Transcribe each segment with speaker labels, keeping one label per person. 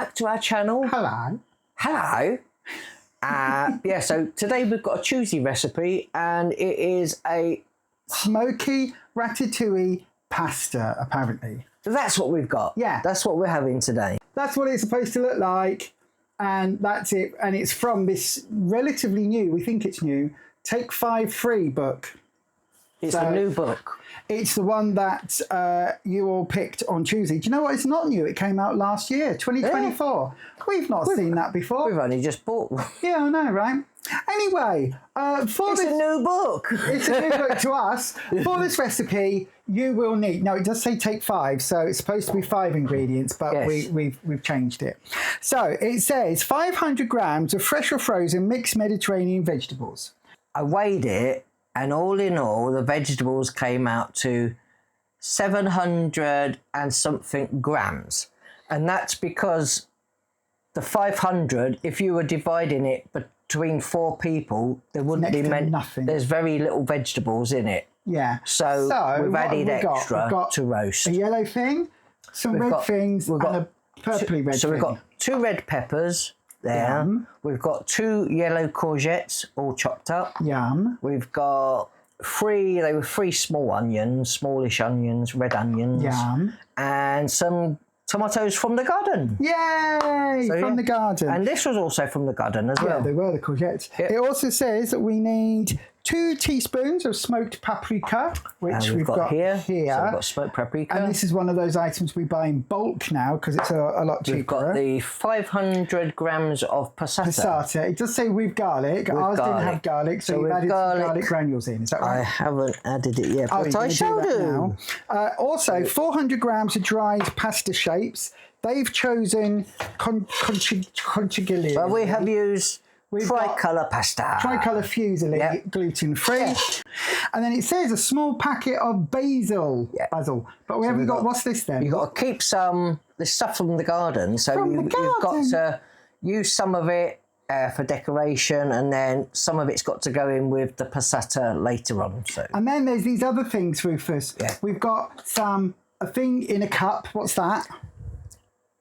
Speaker 1: back to our channel.
Speaker 2: Hello.
Speaker 1: Hello. Yeah, so today we've got a choosey recipe, and it is a
Speaker 2: Smoky ratatouille pasta, apparently.
Speaker 1: that's what we've got.
Speaker 2: Yeah.
Speaker 1: That's what we're having today.
Speaker 2: That's what it's supposed to look like, and that's it. And it's from this relatively new, we think it's new, Take 5 free book.
Speaker 1: It's a new book.
Speaker 2: It's the one that you all picked on Tuesday. Do you know what? It's not new. It came out last year, 2024. Yeah. We've not seen that before.
Speaker 1: We've only just bought one.
Speaker 2: Yeah, I know, right? Anyway,
Speaker 1: It's a new book.
Speaker 2: It's a new book to us. For this recipe, you will need... Now, it does say take 5, so it's supposed to be 5 ingredients, but
Speaker 1: yes.
Speaker 2: we've changed it. So it says 500 grams of fresh or frozen mixed Mediterranean vegetables.
Speaker 1: I weighed it, and all in all, the vegetables came out to 700 and something grams. And that's because the 500, if you were dividing it between 4 people, there wouldn't be many.
Speaker 2: Nothing.
Speaker 1: There's very little vegetables in it.
Speaker 2: Yeah.
Speaker 1: So we've added extra to roast.
Speaker 2: A yellow thing, some red things, and a purpley red thing.
Speaker 1: So we've got 2 red peppers there.
Speaker 2: Yum.
Speaker 1: We've got 2 yellow courgettes all chopped up.
Speaker 2: Yum.
Speaker 1: We've got 3, they were 3 small onions, smallish onions, red onions.
Speaker 2: Yum.
Speaker 1: And some tomatoes from the garden.
Speaker 2: Yay!
Speaker 1: So,
Speaker 2: from the garden.
Speaker 1: And this was also from the garden as well.
Speaker 2: Yeah, they were the courgettes.
Speaker 1: Yep.
Speaker 2: It also says that we need 2 teaspoons of smoked paprika, which we've got here.
Speaker 1: So we've got smoked paprika.
Speaker 2: And this is one of those items we buy in bulk now because it's a lot cheaper.
Speaker 1: We've got the 500 grams of passata.
Speaker 2: Passata. It does say with garlic. Ours didn't have garlic, so you've added some garlic granules in. Is that right?
Speaker 1: I haven't added it yet, but I shall do.
Speaker 2: Also, 400 grams of dried pasta shapes. They've chosen conchiglia.
Speaker 1: Well, we have used tricolour pasta.
Speaker 2: Tricolour fusilli, gluten-free. Yeah. And then it says a small packet of basil. Yeah. Basil. But we haven't got, what's this then?
Speaker 1: You've got to keep some, this stuff from the garden. So you've got to use some of it for decoration, and then some of it's got to go in with the passata later on. So. And
Speaker 2: then there's these other things, Rufus. Yeah. We've got a thing in a cup. What's that?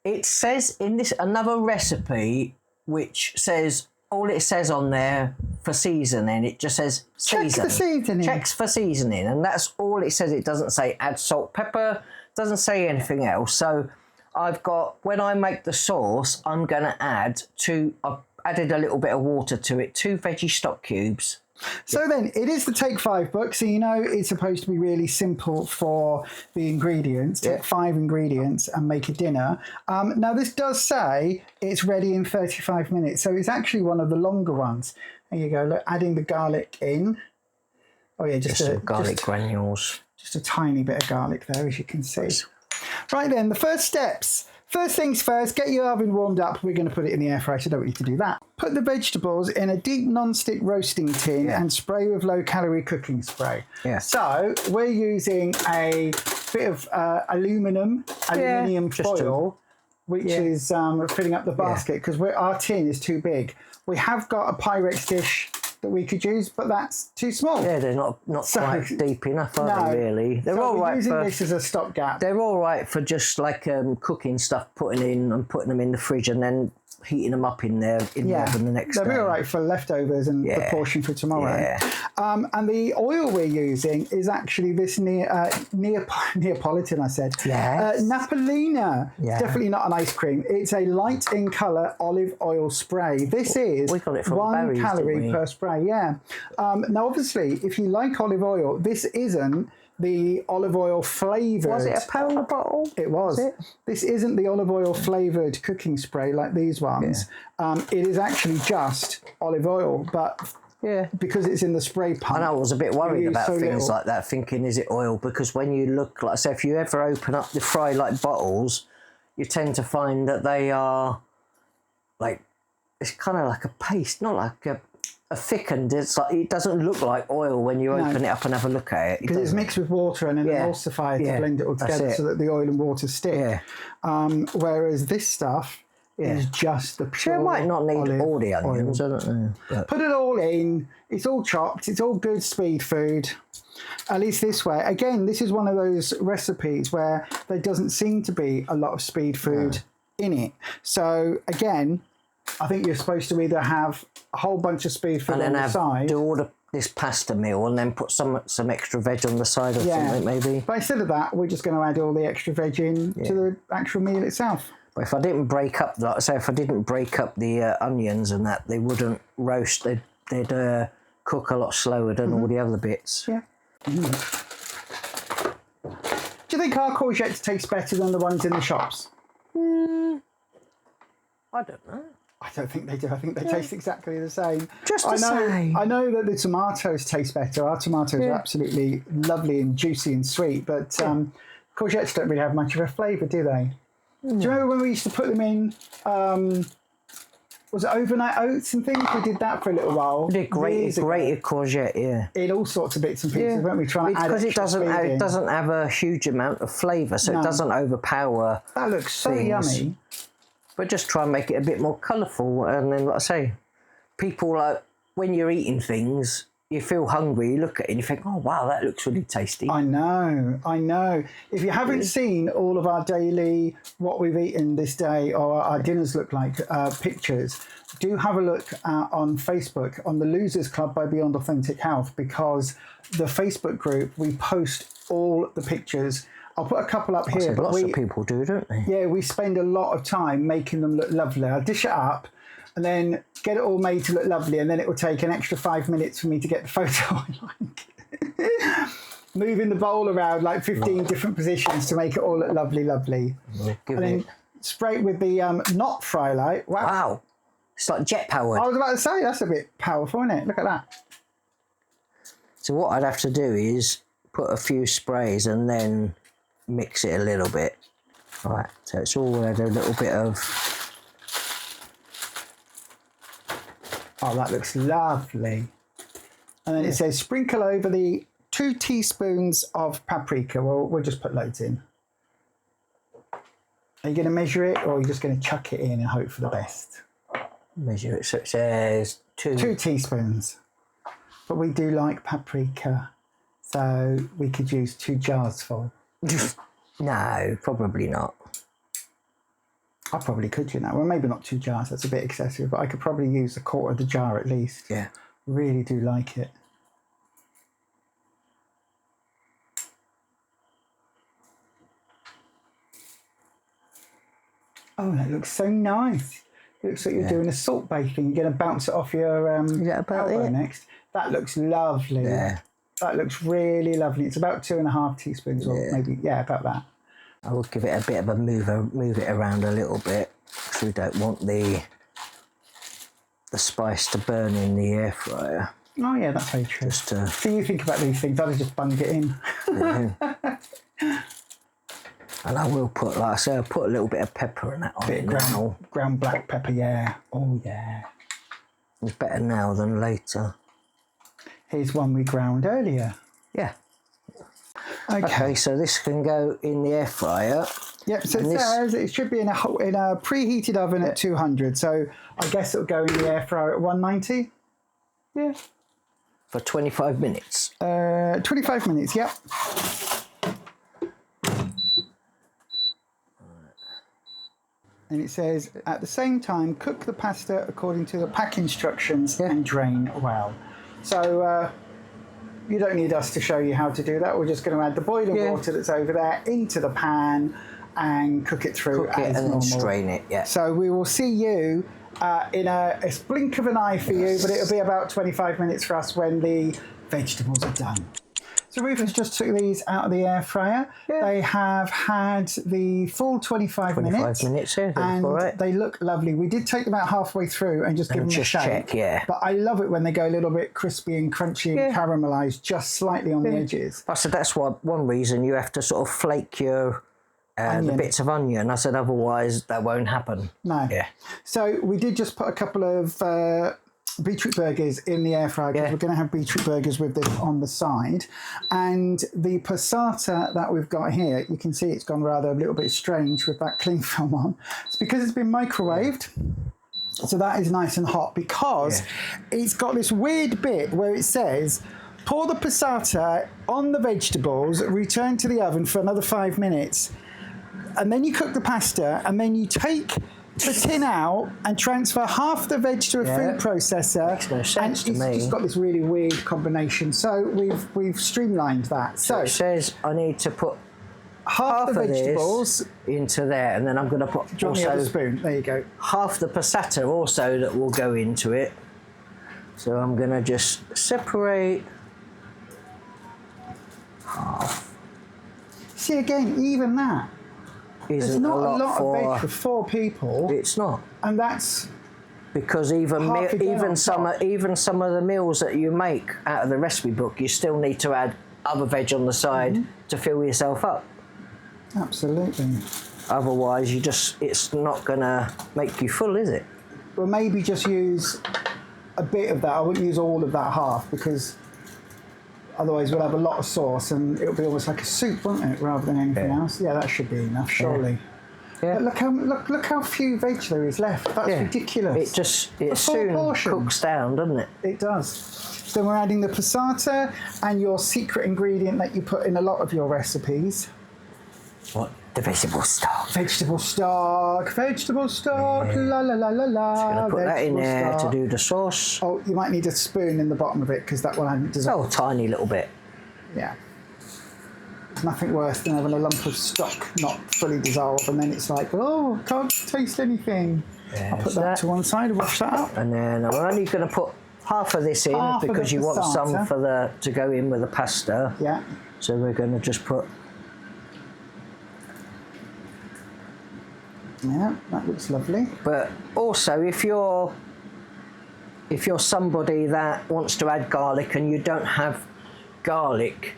Speaker 1: It says in this another recipe, which says, all it says on there for seasoning, it just says season.
Speaker 2: Checks for seasoning.
Speaker 1: Checks for seasoning, and that's all it says. It doesn't say add salt, pepper, doesn't say anything else. So I've got, when I make the sauce, I'm going to add I've added a little bit of water to it, 2 veggie stock cubes.
Speaker 2: So then, it is the Take 5 book, so you know it's supposed to be really simple for the ingredients. Take 5 ingredients and make a dinner. Now, this does say it's ready in 35 minutes, so it's actually one of the longer ones. There you go, look, adding the garlic in. Oh yeah, just
Speaker 1: garlic granules.
Speaker 2: Just a tiny bit of garlic there, as you can see. Right then, the first steps. First things first, get your oven warmed up. We're going to put it in the air fryer, so don't need to do that. Put the vegetables in a deep non-stick roasting tin and spray with low-calorie cooking spray. Yeah. So we're using a bit of aluminium foil, which is filling up the basket because our tin is too big. We have got a Pyrex dish that we could use, but that's too small.
Speaker 1: Yeah, they're not quite deep enough, are they, really? They're all right
Speaker 2: using this as a stopgap.
Speaker 1: They're all right for just like cooking stuff, putting them in the fridge and then heating them up in there in the oven the next day.
Speaker 2: They'll be all right for leftovers and the portion for tomorrow. Yeah. And the oil we're using is actually this Neapolitan, I said. Yes. Napolina. Yeah. It's definitely not an ice cream. It's a light in colour olive oil spray. This is
Speaker 1: we got it from
Speaker 2: 1
Speaker 1: Barry's,
Speaker 2: calorie per spray. Yeah. Now, obviously, if you like olive oil, this isn't the olive oil flavoured.
Speaker 1: Was it a pound a bottle?
Speaker 2: It was. This isn't the olive oil flavoured cooking spray like these ones. Yeah. It is actually just olive oil, but because it's in the spray pump.
Speaker 1: I know, I was a bit worried about things like that, thinking, is it oil? Because when you look, like I say, if you ever open up the fry like bottles, you tend to find that they are like, it's kind of like a paste, not like a thickened. It's like, it doesn't look like oil when you open it up and have a look at it.
Speaker 2: Because it's mixed with water and an emulsifier to blend it all together so that the oil and water stick. Whereas this stuff is just the pure.
Speaker 1: It might not need all the onions, I don't know. But.
Speaker 2: Put it all in. It's all chopped. It's all good speed food. At least this way. Again, this is one of those recipes where there doesn't seem to be a lot of speed food in it. So again, I think you're supposed to either have a whole bunch of spoonfuls on the side.
Speaker 1: Do all this pasta meal and then put some extra veg on the side or something maybe.
Speaker 2: But instead of that, we're just going to add all the extra veg in to the actual meal itself.
Speaker 1: But if I didn't break up, like I say, if I didn't break up the onions and that, they wouldn't roast. They'd cook a lot slower than all the other bits.
Speaker 2: Yeah. Do you think our courgettes taste better than the ones in the shops?
Speaker 1: I don't know.
Speaker 2: I don't think they do. I think they taste exactly the same.
Speaker 1: I
Speaker 2: know that the tomatoes taste better. Our tomatoes are absolutely lovely and juicy and sweet, but courgettes don't really have much of a flavour, do they? Do you remember when we used to put them in, was it overnight oats and things? We did that for a little while.
Speaker 1: We did grated courgette, yeah.
Speaker 2: In all sorts of bits and pieces, weren't we? Trying to add extra
Speaker 1: because it doesn't have a huge amount of flavour, so it doesn't overpower.
Speaker 2: That looks so yummy.
Speaker 1: But just try and make it a bit more colourful, and then, like I say, people when you're eating things, you feel hungry, you look at it and you think, oh wow, that looks really tasty.
Speaker 2: I know. If you haven't seen all of our daily, what we've eaten this day, or our dinners look like pictures, do have a look on Facebook, on the Losers Club by Beyond Authentic Health, because the Facebook group, we post all the pictures. I'll put a couple up here.
Speaker 1: Lots of people do, don't they?
Speaker 2: Yeah, we spend a lot of time making them look lovely. I'll dish it up and then get it all made to look lovely, and then it will take an extra 5 minutes for me to get the photo I like. Moving the bowl around like 15 different positions to make it all look lovely. And then spray it with the not fry light.
Speaker 1: Wow. It's like jet powered.
Speaker 2: I was about to say, that's a bit powerful, isn't it? Look at that.
Speaker 1: So what I'd have to do is put a few sprays and then mix it a little bit. Right, so it's all had a little bit of...
Speaker 2: Oh, that looks lovely. And then it says sprinkle over the 2 teaspoons of paprika. Well, we'll just put loads in. Are you going to measure it, or are you just going to chuck it in and hope for the best?
Speaker 1: Measure it, so it says
Speaker 2: 2 teaspoons. But we do like paprika, so we could use 2 jars full.
Speaker 1: No, probably not.
Speaker 2: I probably could, you know. Well, maybe not 2 jars. That's a bit excessive, but I could probably use a quarter of the jar at least.
Speaker 1: Yeah.
Speaker 2: Really do like it. Oh, that looks so nice. It looks like you're doing a salt baking. You're going to bounce it off your elbow next. That looks lovely.
Speaker 1: Yeah.
Speaker 2: That looks really lovely. It's about 2.5 teaspoons, or maybe, about that.
Speaker 1: I will give it a bit of a move it around a little bit, because we don't want the spice to burn in the air fryer.
Speaker 2: Oh yeah, that's very true.
Speaker 1: So
Speaker 2: you think about these things, I'll just bung it in.
Speaker 1: And I will put, like I say, I'll put a little bit of pepper and that on it now.
Speaker 2: Ground black pepper, yeah. Oh yeah.
Speaker 1: It's better now than later.
Speaker 2: Here's one we ground earlier.
Speaker 1: Yeah.
Speaker 2: Okay,
Speaker 1: so this can go in the air fryer.
Speaker 2: Yep, so it says it should be in a preheated oven at 200. So I guess it'll go in the air fryer at 190. Yeah.
Speaker 1: For 25 minutes.
Speaker 2: 25 minutes, yep. And it says, at the same time, cook the pasta according to the pack instructions and drain well. So you don't need us to show you how to do that. We're just going to add the boiling water that's over there into the pan and cook it through as normal.
Speaker 1: And strain it, yeah.
Speaker 2: So we will see you in a blink of an eye for you, but it'll be about 25 minutes for us when the vegetables are done. So Rufus just took these out of the air fryer. Yeah. They have had the full 25 minutes.
Speaker 1: 25 minutes, yeah.
Speaker 2: And they look lovely. We did take them out halfway through and just give them a shake. But I love it when they go a little bit crispy and crunchy and caramelised just slightly on the edges.
Speaker 1: I said that's one reason you have to sort of flake your the bits of onion. I said otherwise that won't happen.
Speaker 2: No.
Speaker 1: Yeah.
Speaker 2: So we did just put a couple of beetroot burgers in the air fryer because we're going to have beetroot burgers with this on the side. And the passata that we've got here, you can see it's gone rather a little bit strange with that cling film on. It's because it's been microwaved. So that is nice and hot because it's got this weird bit where it says, pour the passata on the vegetables, return to the oven for another 5 minutes. and then you cook the pasta, and then you take the tin out and transfer half the veg to a food processor.
Speaker 1: Makes no sense to
Speaker 2: and
Speaker 1: me.
Speaker 2: it's just got this really weird combination. So we've streamlined that. So
Speaker 1: it says I need to put
Speaker 2: half the
Speaker 1: of
Speaker 2: vegetables
Speaker 1: this into there, and then I'm going to put
Speaker 2: on the other
Speaker 1: also
Speaker 2: spoon. There you go.
Speaker 1: half the passata also that will go into it. So I'm going to just separate half.
Speaker 2: See, again, even that. There's
Speaker 1: Isn't
Speaker 2: not a lot of
Speaker 1: for
Speaker 2: veg for 4 people.
Speaker 1: It's not.
Speaker 2: And that's
Speaker 1: Because even
Speaker 2: half again on top.
Speaker 1: even some of the meals that you make out of the recipe book, you still need to add other veg on the side to fill yourself up.
Speaker 2: Absolutely.
Speaker 1: Otherwise, it's not gonna make you full, is it?
Speaker 2: Well, maybe just use a bit of that. I wouldn't use all of that half, because otherwise we'll have a lot of sauce and it'll be almost like a soup, won't it, rather than anything else? Yeah, that should be enough, surely.
Speaker 1: Yeah.
Speaker 2: But look how few veg there is left. That's ridiculous.
Speaker 1: It soon cooks down, doesn't it?
Speaker 2: It does. Then we're adding the passata and your secret ingredient that you put in a lot of your recipes.
Speaker 1: What? The vegetable stock.
Speaker 2: Vegetable stock. Vegetable stock.
Speaker 1: Yeah.
Speaker 2: La la la la la.
Speaker 1: Just gonna put that in there
Speaker 2: stock.
Speaker 1: to do the sauce.
Speaker 2: Oh, you might need a spoon in the bottom of it, because that one hasn't dissolved.
Speaker 1: Oh, tiny little bit.
Speaker 2: Yeah. There's nothing worse than having a lump of stock not fully dissolved, and then it's like, oh, can't taste anything. I'll put that to one side and wash that up.
Speaker 1: And then I'm only going to put half of this in because you want some to go in with the pasta.
Speaker 2: Yeah.
Speaker 1: So we're going to just put.
Speaker 2: Yeah, that looks lovely.
Speaker 1: But also, if you're somebody that wants to add garlic and you don't have garlic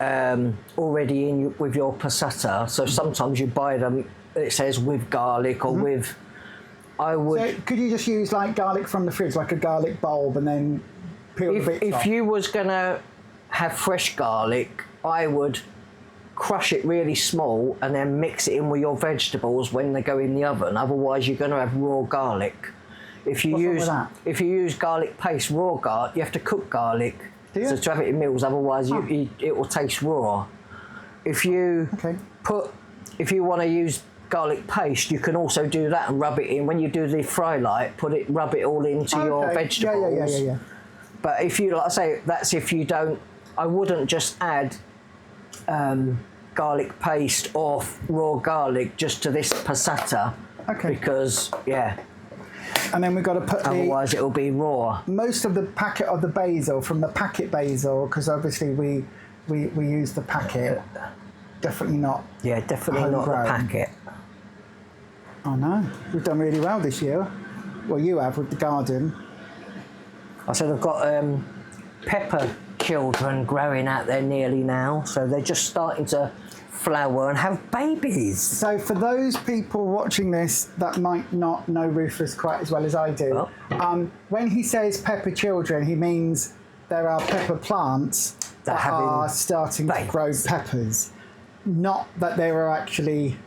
Speaker 1: already in with your passata, so sometimes you buy them. It says with garlic or with. I would.
Speaker 2: So could you just use like garlic from the fridge, like a garlic bulb, and then peel the bits off?
Speaker 1: If you was gonna have fresh garlic, I would crush it really small and then mix it in with your vegetables when they go in the oven. Otherwise, you're gonna have raw garlic. If you use garlic paste, raw garlic, you have to cook garlic. So to have it in meals, otherwise it will taste raw. If you if you want to use garlic paste, you can also do that and rub it in when you do the fry light. Rub it all into your vegetables.
Speaker 2: Yeah.
Speaker 1: But if you, like I say, that's if you don't. I wouldn't just add garlic paste or raw garlic just to this passata. Because and then we've got to put otherwise it'll be raw.
Speaker 2: Most of the packet of the basil from the packet basil, because obviously we use the packet. Definitely not.
Speaker 1: Yeah, definitely not the packet.
Speaker 2: Oh no, we've done really well this year. Well, you have with the garden.
Speaker 1: I said I've got pepper children growing out there nearly now, so they're just starting to flower and have babies.
Speaker 2: So for those people watching this that might not know Rufus quite as well as I do, when he says pepper children, he means there are pepper plants that are starting to grow peppers, not that there are actually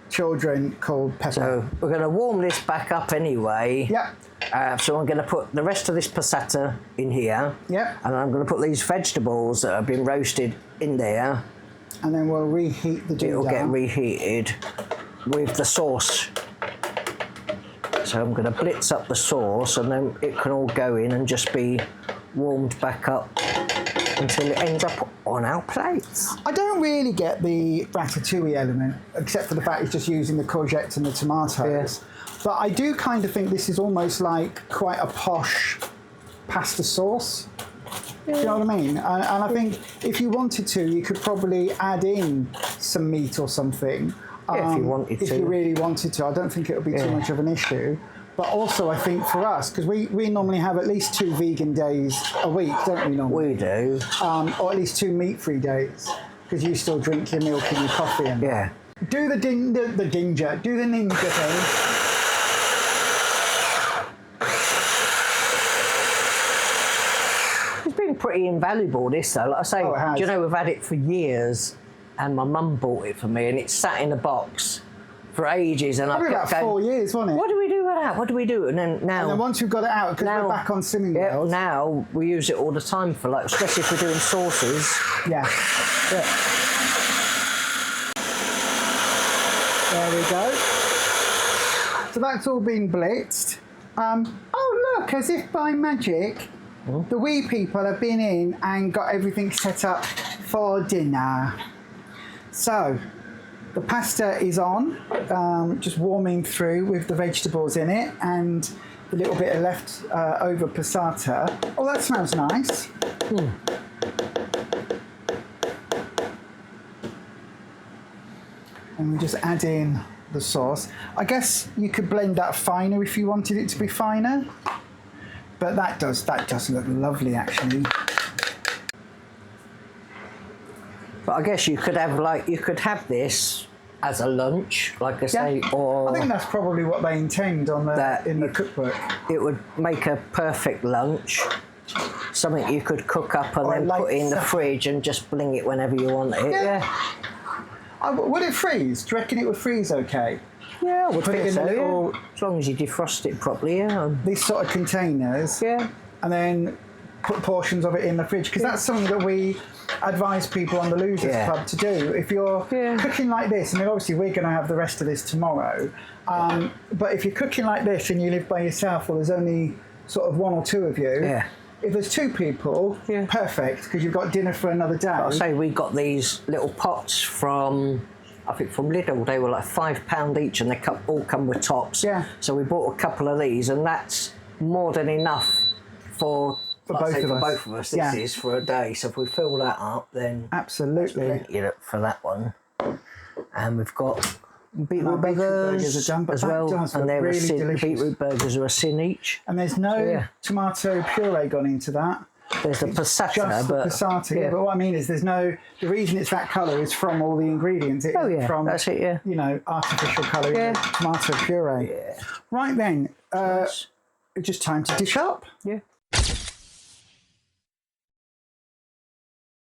Speaker 2: children called pepper.
Speaker 1: So we're going to warm this back up anyway.
Speaker 2: Yep.
Speaker 1: So I'm going to put the rest of this passata in here.
Speaker 2: Yep.
Speaker 1: And I'm going to put these vegetables that have been roasted in there.
Speaker 2: And then we'll reheat the ginger.
Speaker 1: It'll get reheated with the sauce. So I'm going to blitz up the sauce, and then it can all go in and just be warmed back up until it ends up on our plates.
Speaker 2: I don't really get the ratatouille element, except for the fact it's just using the courgettes and the tomatoes. Yeah. But I do kind of think this is almost like quite a posh pasta sauce. Do you know what I mean? And I think if you wanted to, you could probably add in some meat or something.
Speaker 1: If you wanted to.
Speaker 2: If you really wanted to. I don't think it would be too much of an issue. But also, I think for us, because we normally have at least 2 vegan days a week, don't we normally?
Speaker 1: We do.
Speaker 2: Or at least 2 meat-free days, because you still drink your milk and your coffee. And do the ginger, do the ninja thing.
Speaker 1: Pretty invaluable, this though. Like I say, do you know, we've had it for years, and my mum bought it for me, and it's sat in a box for ages. And
Speaker 2: probably about 4 years, wasn't it?
Speaker 1: What do we do with that? What do we do? And then now,
Speaker 2: and then once we've got it out, because we're back on Slimming World.
Speaker 1: Now we use it all the time for, like, especially if we're doing sauces.
Speaker 2: Yeah. we go. So that's all been blitzed. Oh look, as if by magic, the wee people have been in and got everything set up for dinner. So the pasta is on, just warming through with the vegetables in it and the little bit of left over passata. Oh, that smells nice. And we just add in the sauce. I guess you could blend that finer if you wanted it to be finer, but that does look lovely actually.
Speaker 1: But I guess you could have this as a lunch, like I say, or
Speaker 2: I think that's probably what they intend on in the cookbook.
Speaker 1: It would make a perfect lunch. Something you could cook up and then put in the fridge and just bling it whenever you want it. Yeah.
Speaker 2: Would it freeze? Do you reckon it would freeze okay?
Speaker 1: Yeah, I would
Speaker 2: put it in
Speaker 1: so,
Speaker 2: little,
Speaker 1: as long as you defrost it properly, yeah.
Speaker 2: These sort of containers.
Speaker 1: Yeah.
Speaker 2: And then put portions of it in the fridge, because that's something that we advise people on the Losers Club to do. If you're cooking like this, I mean, obviously we're going to have the rest of this tomorrow, but if you're cooking like this and you live by yourself, or there's only sort of one or two of you, if there's two people, perfect, because you've got dinner for another day.
Speaker 1: I'll say we got these little pots from, I think from Lidl. They were like £5 each, and they all come with tops. Yeah. So we bought a couple of these, and that's more than enough for both of us. This is for a day. So if we fill that up, then
Speaker 2: absolutely
Speaker 1: plenty for that one. And we've got beetroot burgers
Speaker 2: are done, but
Speaker 1: as well, and they're
Speaker 2: really
Speaker 1: a sin.
Speaker 2: delicious.
Speaker 1: Beetroot burgers are a sin each.
Speaker 2: And there's no tomato puree gone into that.
Speaker 1: There's the passata,
Speaker 2: just the passata. But what I mean is, there's no. The reason it's that colour is from all the ingredients. It's from
Speaker 1: that's it.
Speaker 2: You know, artificial colour, tomato puree.
Speaker 1: Yeah.
Speaker 2: Right then, it's just time to dish up.
Speaker 1: Yeah.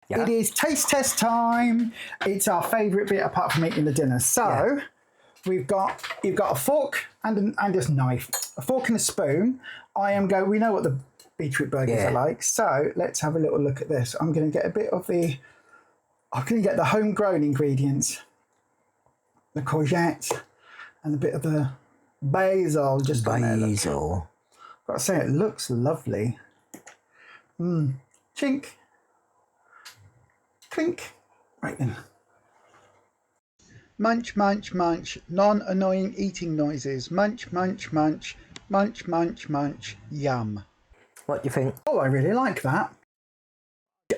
Speaker 2: It is taste test time. It's our favourite bit apart from eating the dinner. So you've got a fork and a knife, a fork and a spoon. We know what the beetroot burgers are like. So let's have a little look at this. I'm going to get a bit of the. I'm going to get the homegrown ingredients, the courgette, and a bit of the basil. Just
Speaker 1: basil.
Speaker 2: Got to say, it looks lovely. Chink. Clink. Right then. Munch, munch, munch. Non-annoying eating noises. Munch, munch, munch. Munch, munch, munch. Yum.
Speaker 1: What do you think?
Speaker 2: Oh, I really like that.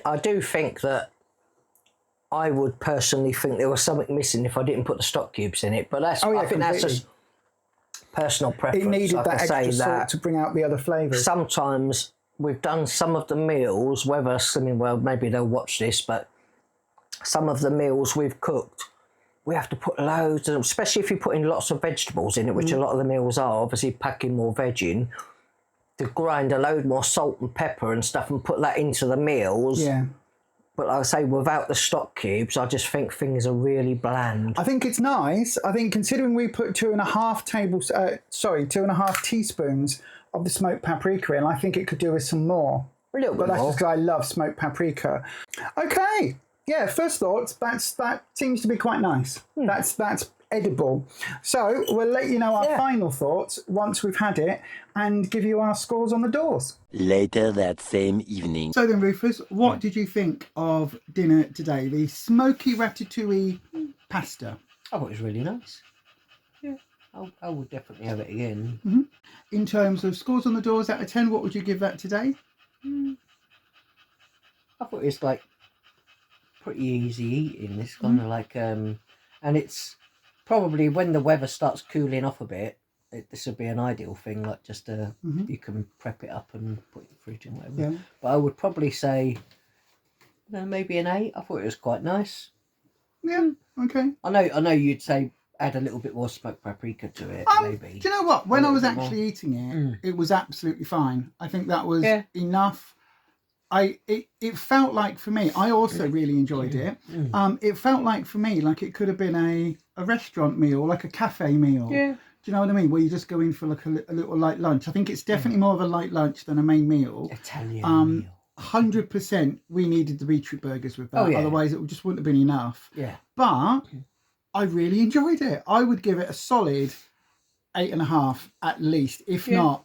Speaker 1: I do think that I would personally think there was something missing if I didn't put the stock cubes in it. But that's I think that's just personal preference.
Speaker 2: It needed that extra salt to bring out the other flavours.
Speaker 1: Sometimes we've done some of the meals, maybe they'll watch this, but some of the meals we've cooked, we have to put loads, especially if you're putting lots of vegetables in it, which a lot of the meals are, obviously packing more veg in, to grind a load more salt and pepper and stuff and put that into the meals. Yeah. But like I say, without the stock cubes, I just think things are really bland.
Speaker 2: I think it's nice. I think considering we put 2.5 teaspoons of the smoked paprika in, I think it could do with some more.
Speaker 1: A little bit more.
Speaker 2: But that's just because I love smoked paprika. Okay. Yeah, first thoughts, that seems to be quite nice. That's edible. So we'll let you know our final thoughts once we've had it and give you our scores on the doors.
Speaker 3: Later that same evening.
Speaker 2: So then, Rufus, what did you think of dinner today? The smoky ratatouille pasta.
Speaker 1: I thought it was really nice. Yeah, I would definitely have it again.
Speaker 2: In terms of scores on the doors out of 10, what would you give that today?
Speaker 1: I thought it's like pretty easy eating. It's kind of like and it's probably when the weather starts cooling off a bit, this would be an ideal thing, like just you can prep it up and put it in the fridge and whatever. But I would probably say maybe an 8. I thought it was quite nice.
Speaker 2: Okay.
Speaker 1: I know you'd say add a little bit more smoked paprika to it, maybe.
Speaker 2: Do you know what, when I was actually eating it, it was absolutely fine. I think that was enough. It felt like, for me, I also really enjoyed it. It felt like, for me, like it could have been a restaurant meal, like a cafe meal. Do you know what I mean? Where you just go in for like a little light lunch. I think it's definitely more of a light lunch than a main meal.
Speaker 1: Italian meal.
Speaker 2: 100% we needed the beetroot burgers with that. Otherwise it just wouldn't have been enough. But I really enjoyed it. I would give it a solid 8.5 at least. If not,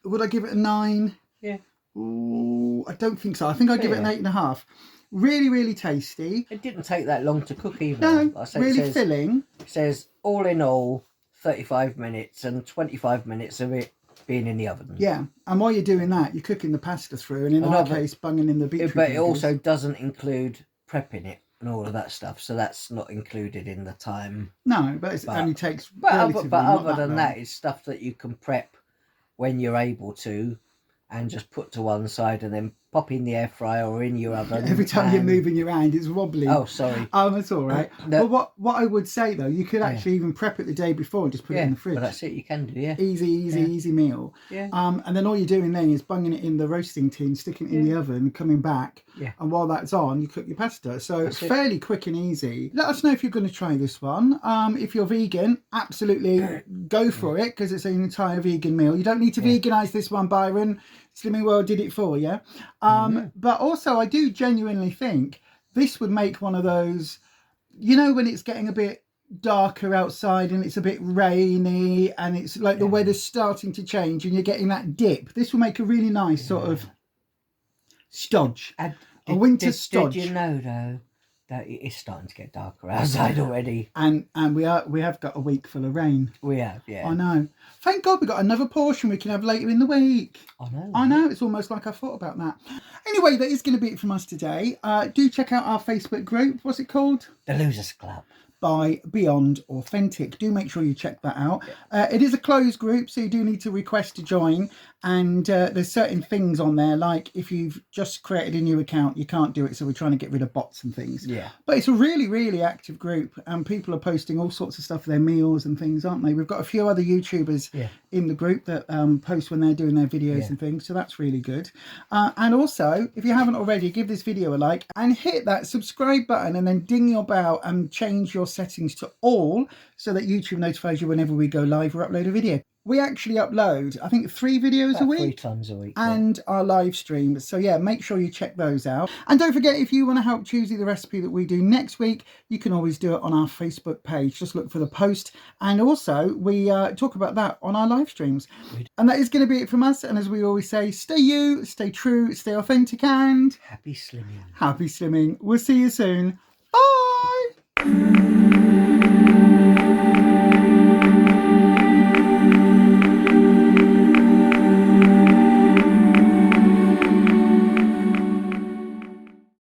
Speaker 2: would I give it a 9?
Speaker 1: Yeah.
Speaker 2: Ooh, I don't think so. I think I'd give it an 8.5. Really, really tasty.
Speaker 1: It didn't take that long to cook either.
Speaker 2: No,
Speaker 1: Like I say,
Speaker 2: really filling.
Speaker 1: It says all in all 35 minutes and 25 minutes of it being in the oven.
Speaker 2: Yeah, and while you're doing that, you're cooking the pasta through, and in our case, bunging in the beetroot.
Speaker 1: But it also doesn't include prepping it and all of that stuff, so that's not included in the time.
Speaker 2: No, but it only takes.
Speaker 1: But other than that, it's stuff that you can prep when you're able to, and just put to one side, and then pop in the air fryer or in your oven.
Speaker 2: Every time you're moving your hand, it's wobbly.
Speaker 1: Oh, sorry.
Speaker 2: Oh, that's all right. Well, what I would say though, you could actually even prep it the day before and just put it in the fridge.
Speaker 1: But that's it. You can do,
Speaker 2: Easy meal.
Speaker 1: Yeah.
Speaker 2: And then all you're doing then is bunging it in the roasting tin, sticking it in the oven, coming back.
Speaker 1: Yeah.
Speaker 2: And while that's on, you cook your pasta. So it's fairly quick and easy. Let us know if you're going to try this one. If you're vegan, absolutely go for it, because it's an entire vegan meal. You don't need to veganize this one, Byron. Slimming World did it for you. But also, I do genuinely think this would make one of those, you know, when it's getting a bit darker outside and it's a bit rainy and it's like the weather's starting to change and you're getting that dip. This will make a really nice sort of stodge. A winter stodge.
Speaker 1: Did you know, though, that it is starting to get darker outside already?
Speaker 2: And we have got a week full of rain.
Speaker 1: We have, yeah.
Speaker 2: I know. Thank God we got another portion we can have later in the week. I know. It's almost like I thought about that. Anyway, that is going to be it from us today. Do check out our Facebook group. What's it called?
Speaker 1: The Losers Club.
Speaker 2: By Beyond Authentic. Do make sure you check that out. It is a closed group, so you do need to request to join, and there's certain things on there, like if you've just created a new account, you can't do it, so we're trying to get rid of bots and things. But it's a really, really active group, and people are posting all sorts of stuff, their meals and things, aren't they? We've got a few other YouTubers in the group that post when they're doing their videos and things, so that's really good. And also, if you haven't already, give this video a like and hit that subscribe button, and then ding your bell and change your settings to all, so that YouTube notifies you whenever we go live or upload a video. We actually upload, I think, 3 videos
Speaker 1: About
Speaker 2: a week.
Speaker 1: 3 times a week.
Speaker 2: And our live streams. So yeah, make sure you check those out. And don't forget, if you want to help choosey the recipe that we do next week, you can always do it on our Facebook page. Just look for the post. And also, we talk about that on our live streams. And that is going to be it from us. And as we always say, stay you, stay true, stay authentic, and
Speaker 1: happy slimming.
Speaker 2: Happy slimming. We'll see you soon. Bye.